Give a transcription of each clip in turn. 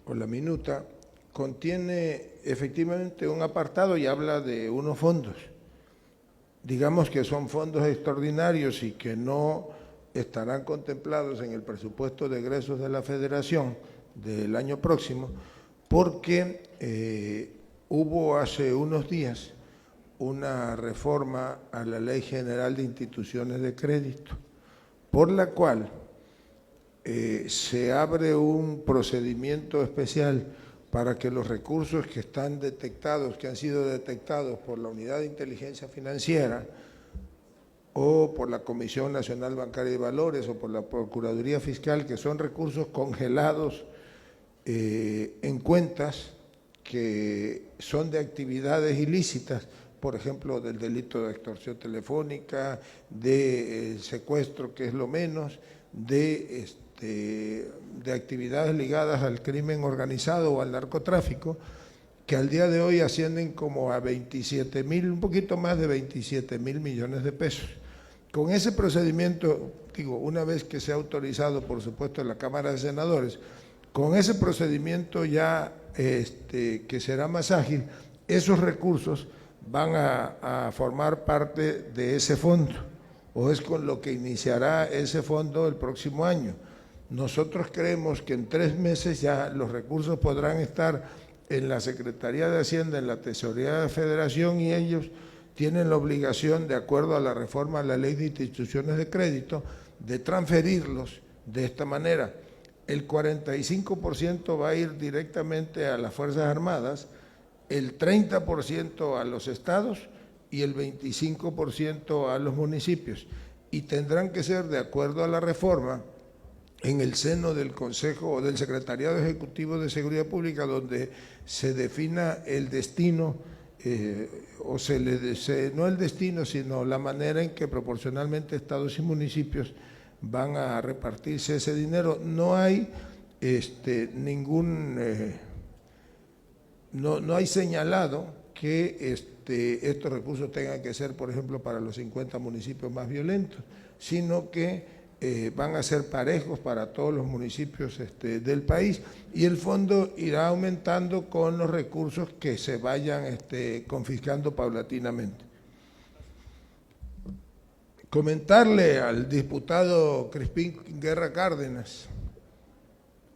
o la minuta contiene efectivamente un apartado y habla de unos fondos. Digamos que son fondos extraordinarios y que no estarán contemplados en el presupuesto de egresos de la Federación del año próximo, porque hubo hace unos días una reforma a la Ley General de Instituciones de Crédito, por la cual se abre un procedimiento especial para que los recursos que están detectados, que han sido detectados por la Unidad de Inteligencia Financiera o por la Comisión Nacional Bancaria de Valores o por la Procuraduría Fiscal, que son recursos congelados en cuentas que son de actividades ilícitas, por ejemplo, del delito de extorsión telefónica, de secuestro, que es lo menos, de actividades ligadas al crimen organizado o al narcotráfico, que al día de hoy ascienden como a 27.000, un poquito más de 27.000 millones de pesos. Con ese procedimiento, digo, una vez que sea autorizado, por supuesto, en la Cámara de Senadores, con ese procedimiento ya que será más ágil, esos recursos van a formar parte de ese fondo, o es con lo que iniciará ese fondo el próximo año. Nosotros creemos que en 3 meses ya los recursos podrán estar en la Secretaría de Hacienda, en la Tesorería de la Federación, y ellos tienen la obligación, de acuerdo a la reforma a la Ley de Instituciones de Crédito, de transferirlos de esta manera. El 45% va a ir directamente a las Fuerzas Armadas, el 30% a los estados y el 25% a los municipios. Y tendrán que ser, de acuerdo a la reforma, en el seno del Consejo o del Secretariado Ejecutivo de Seguridad Pública, donde se defina el destino, no el destino, sino la manera en que proporcionalmente estados y municipios van a repartirse ese dinero. No hay no hay señalado que estos recursos tengan que ser, por ejemplo, para los 50 municipios más violentos, sino que van a ser parejos para todos los municipios del país, y el fondo irá aumentando con los recursos que se vayan confiscando paulatinamente. Comentarle al diputado Crispín Guerra Cárdenas: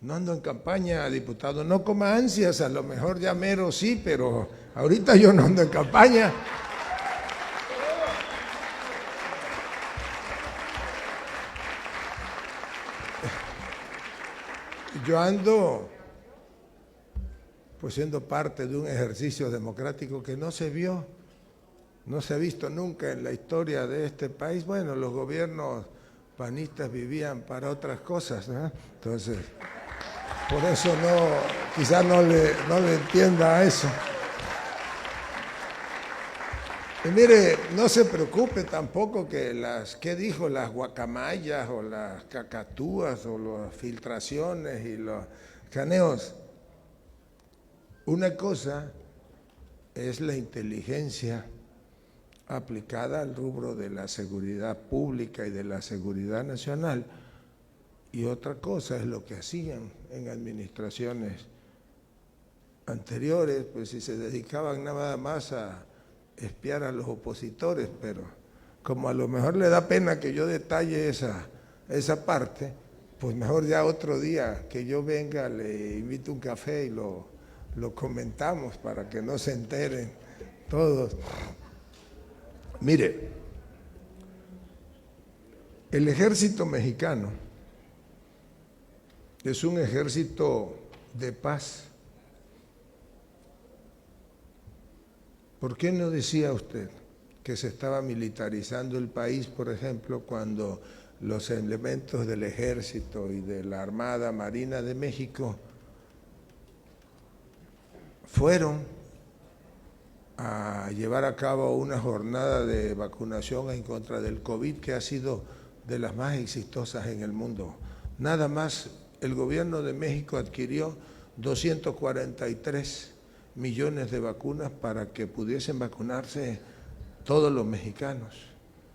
no ando en campaña, diputado, no coma ansias, a lo mejor ya mero sí, pero ahorita yo no ando en campaña. Yo ando pues siendo parte de un ejercicio democrático que no se vio, no se ha visto nunca en la historia de este país. Bueno, los gobiernos panistas vivían para otras cosas, ¿no? Entonces, por eso quizás no le entienda a eso. Y mire, no se preocupe tampoco que ¿qué dijo? Las guacamayas o las cacatúas o las filtraciones y los caneos. Una cosa es la inteligencia aplicada al rubro de la seguridad pública y de la seguridad nacional, y otra cosa es lo que hacían en administraciones anteriores, pues si se dedicaban nada más a espiar a los opositores. Pero como a lo mejor le da pena que yo detalle esa parte, pues mejor ya otro día que yo venga, le invito un café y lo comentamos para que no se enteren todos. Mire, el ejército mexicano es un ejército de paz. ¿Por qué no decía usted que se estaba militarizando el país, por ejemplo, cuando los elementos del Ejército y de la Armada Marina de México fueron a llevar a cabo una jornada de vacunación en contra del COVID que ha sido de las más exitosas en el mundo? Nada más el gobierno de México adquirió 243 millones de vacunas para que pudiesen vacunarse todos los mexicanos.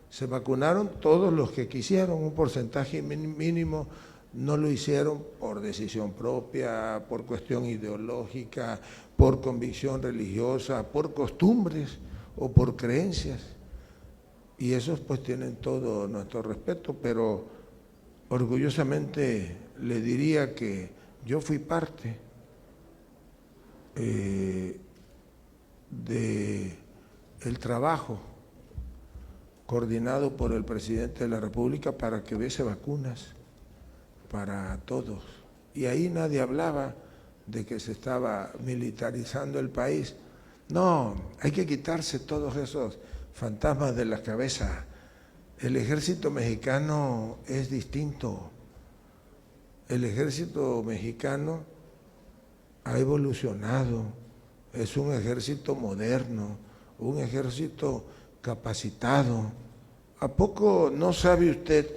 Se vacunaron todos los que quisieron, un porcentaje mínimo no lo hicieron por decisión propia, por cuestión ideológica, por convicción religiosa, por costumbres o por creencias. Y esos pues tienen todo nuestro respeto, pero orgullosamente le diría que yo fui parte del trabajo coordinado por el presidente de la República para que hubiese vacunas para todos. Y ahí nadie hablaba de que se estaba militarizando el país. No, hay que quitarse todos esos fantasmas de la cabeza. El ejército mexicano es distinto. El ejército mexicano ha evolucionado, es un ejército moderno, un ejército capacitado. ¿A poco no sabe usted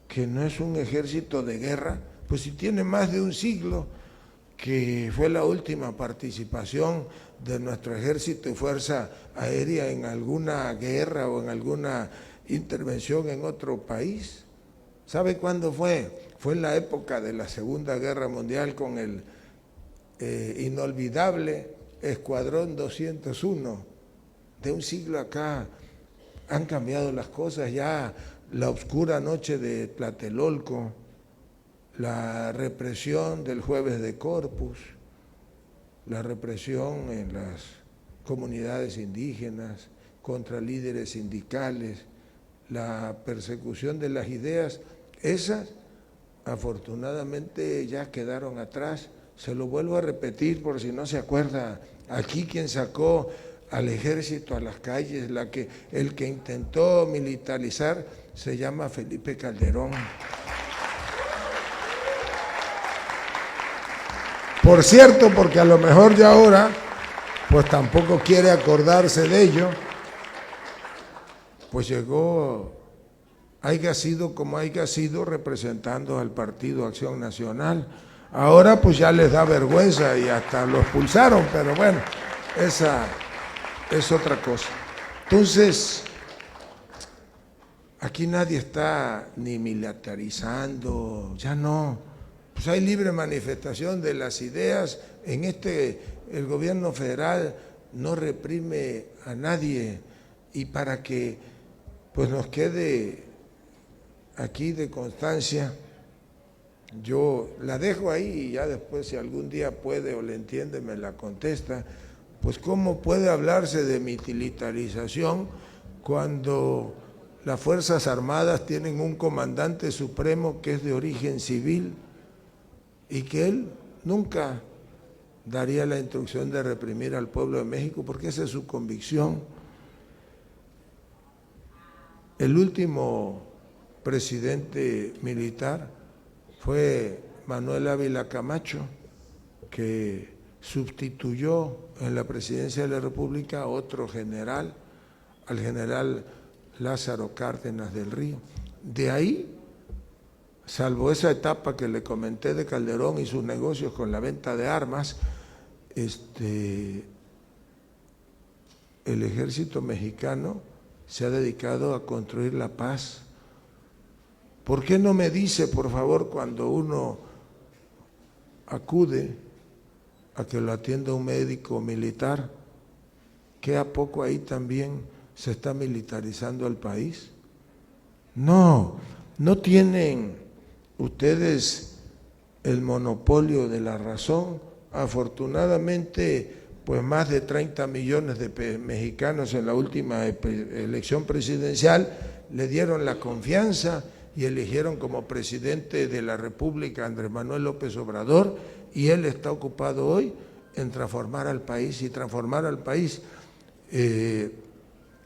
que no es un ejército de guerra? Pues si tiene más de un siglo, que fue la última participación de nuestro ejército y fuerza aérea en alguna guerra o en alguna intervención en otro país. ¿Sabe cuándo fue? Fue en la época de la Segunda Guerra Mundial con el inolvidable Escuadrón 201. De un siglo acá han cambiado las cosas, ya la oscura noche de Tlatelolco, la represión del Jueves de Corpus, la represión en las comunidades indígenas contra líderes sindicales, la persecución de las ideas, esas afortunadamente ya quedaron atrás. Se lo vuelvo a repetir por si no se acuerda, aquí quien sacó al ejército a las calles, el que intentó militarizar, se llama Felipe Calderón. Por cierto, porque a lo mejor ya ahora, pues tampoco quiere acordarse de ello, pues llegó, haya sido como haya sido, representando al Partido Acción Nacional. Ahora pues ya les da vergüenza y hasta lo expulsaron, pero bueno, esa es otra cosa. Entonces, aquí nadie está ni militarizando, ya no. Pues hay libre manifestación de las ideas. El gobierno federal no reprime a nadie, y para que pues nos quede aquí de constancia, yo la dejo ahí y ya después, si algún día puede o le entiende, me la contesta. Pues cómo puede hablarse de militarización cuando las Fuerzas Armadas tienen un comandante supremo que es de origen civil y que él nunca daría la instrucción de reprimir al pueblo de México, porque esa es su convicción. El último presidente militar fue Manuel Ávila Camacho, que sustituyó en la presidencia de la República a otro general, al general Lázaro Cárdenas del Río. De ahí, salvo esa etapa que le comenté de Calderón y sus negocios con la venta de armas, el ejército mexicano se ha dedicado a construir la paz. ¿Por qué no me dice, por favor, cuando uno acude a que lo atienda un médico militar, que a poco ahí también se está militarizando el país? No, no tienen ustedes el monopolio de la razón. Afortunadamente, pues más de 30 millones de mexicanos en la última elección presidencial le dieron la confianza y eligieron como presidente de la República Andrés Manuel López Obrador, y él está ocupado hoy en transformar al país, y transformar al país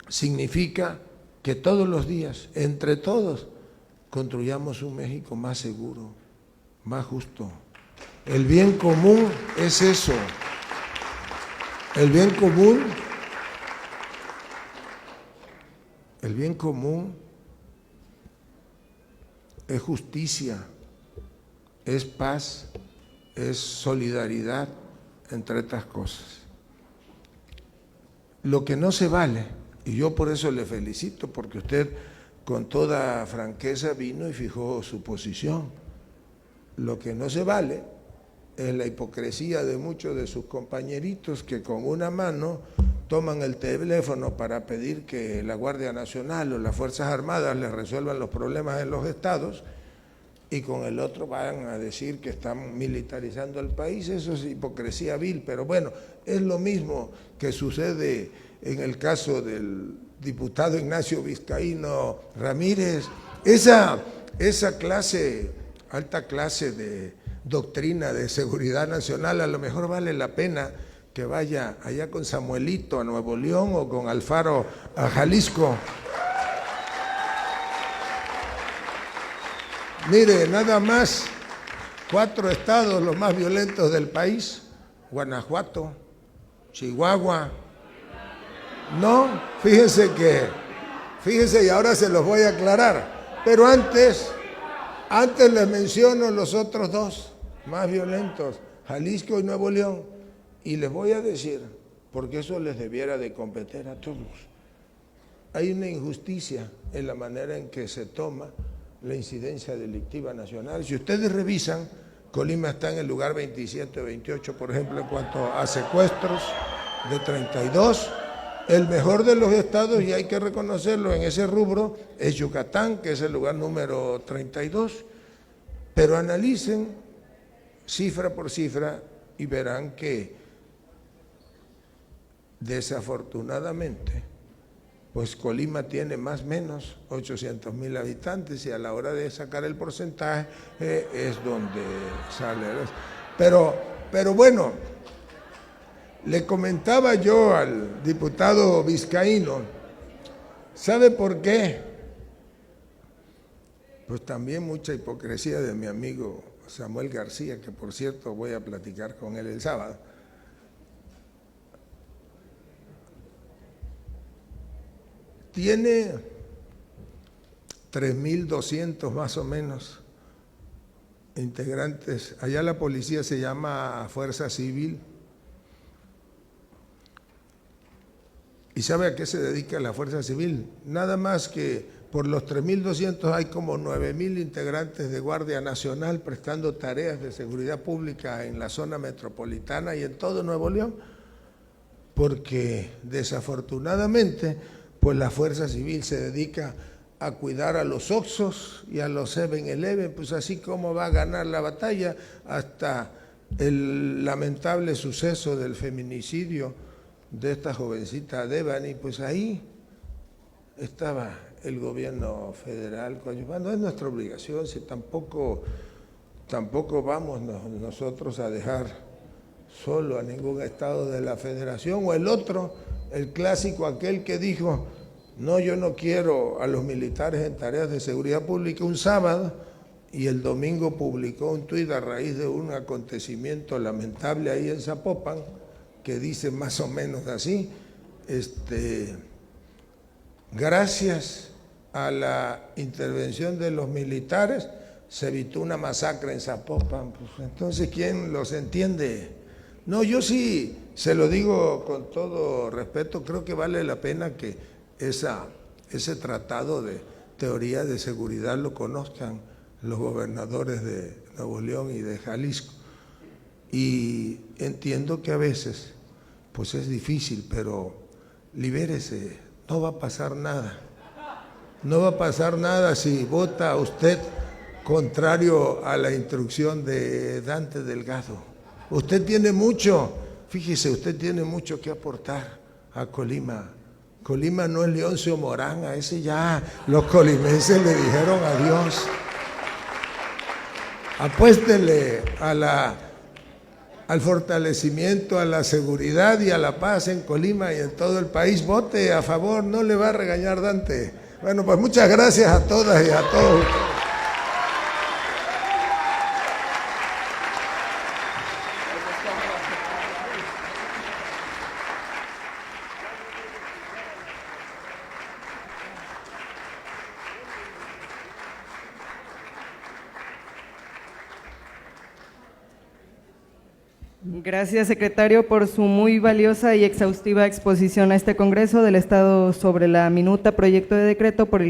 significa que todos los días, entre todos, construyamos un México más seguro, más justo. El bien común es eso. El bien común es justicia, es paz, es solidaridad, entre otras cosas. Lo que no se vale, y yo por eso le felicito, porque usted con toda franqueza vino y fijó su posición. Lo que no se vale es la hipocresía de muchos de sus compañeritos que con una mano toman el teléfono para pedir que la Guardia Nacional o las Fuerzas Armadas les resuelvan los problemas en los estados y con el otro van a decir que están militarizando el país. Eso es hipocresía vil, pero bueno, es lo mismo que sucede en el caso del diputado Ignacio Vizcaíno Ramírez. Esa clase, alta clase de doctrina de seguridad nacional, a lo mejor vale la pena que vaya allá con Samuelito a Nuevo León o con Alfaro a Jalisco. Mire, nada más 4 estados los más violentos del país: Guanajuato, Chihuahua. No, fíjense y ahora se los voy a aclarar, pero antes les menciono los otros 2 más violentos, Jalisco y Nuevo León, y les voy a decir, porque eso les debiera de competir a todos. Hay una injusticia en la manera en que se toma la incidencia delictiva nacional. Si ustedes revisan, Colima está en el lugar 27 o 28, por ejemplo, en cuanto a secuestros, de 32. El mejor de los estados, y hay que reconocerlo en ese rubro, es Yucatán, que es el lugar número 32. Pero analicen cifra por cifra y verán que desafortunadamente pues Colima tiene más o menos 800,000 habitantes y a la hora de sacar el porcentaje es donde sale. Pero bueno, le comentaba yo al diputado Vizcaíno, ¿sabe por qué? Pues también mucha hipocresía de mi amigo Samuel García, que por cierto voy a platicar con él el sábado. Tiene 3.200 más o menos integrantes. Allá la policía se llama Fuerza Civil. ¿Y sabe a qué se dedica la Fuerza Civil? Nada más que por los 3.200 hay como 9.000 integrantes de Guardia Nacional prestando tareas de seguridad pública en la zona metropolitana y en todo Nuevo León, porque desafortunadamente pues la Fuerza Civil se dedica a cuidar a los Oxxos y a los 7-Eleven, pues así como va a ganar la batalla hasta el lamentable suceso del feminicidio de esta jovencita Devani, pues ahí estaba el gobierno federal coadyuvando. Es nuestra obligación, si tampoco vamos nosotros a dejar solo a ningún estado de la federación. O el otro, el clásico, aquel que dijo, no, yo no quiero a los militares en tareas de seguridad pública un sábado, y el domingo publicó un tuit a raíz de un acontecimiento lamentable ahí en Zapopan, que dice más o menos así, gracias a la intervención de los militares se evitó una masacre en Zapopan. Pues, entonces, ¿quién los entiende? No, yo sí se lo digo con todo respeto, creo que vale la pena que ese tratado de teoría de seguridad lo conozcan los gobernadores de Nuevo León y de Jalisco. Y entiendo que a veces pues es difícil, pero libérese, no va a pasar nada. No va a pasar nada si vota usted contrario a la instrucción de Dante Delgado. Usted tiene mucho, fíjese, usted tiene mucho que aportar a Colima. Colima no es Leoncio Morán, a ese ya los colimenses le dijeron adiós. Apuéstele al fortalecimiento, a la seguridad y a la paz en Colima y en todo el país. Vote a favor, no le va a regañar Dante. Bueno, pues muchas gracias a todas y a todos. Gracias, secretario, por su muy valiosa y exhaustiva exposición a este Congreso del Estado sobre la minuta proyecto de decreto por el que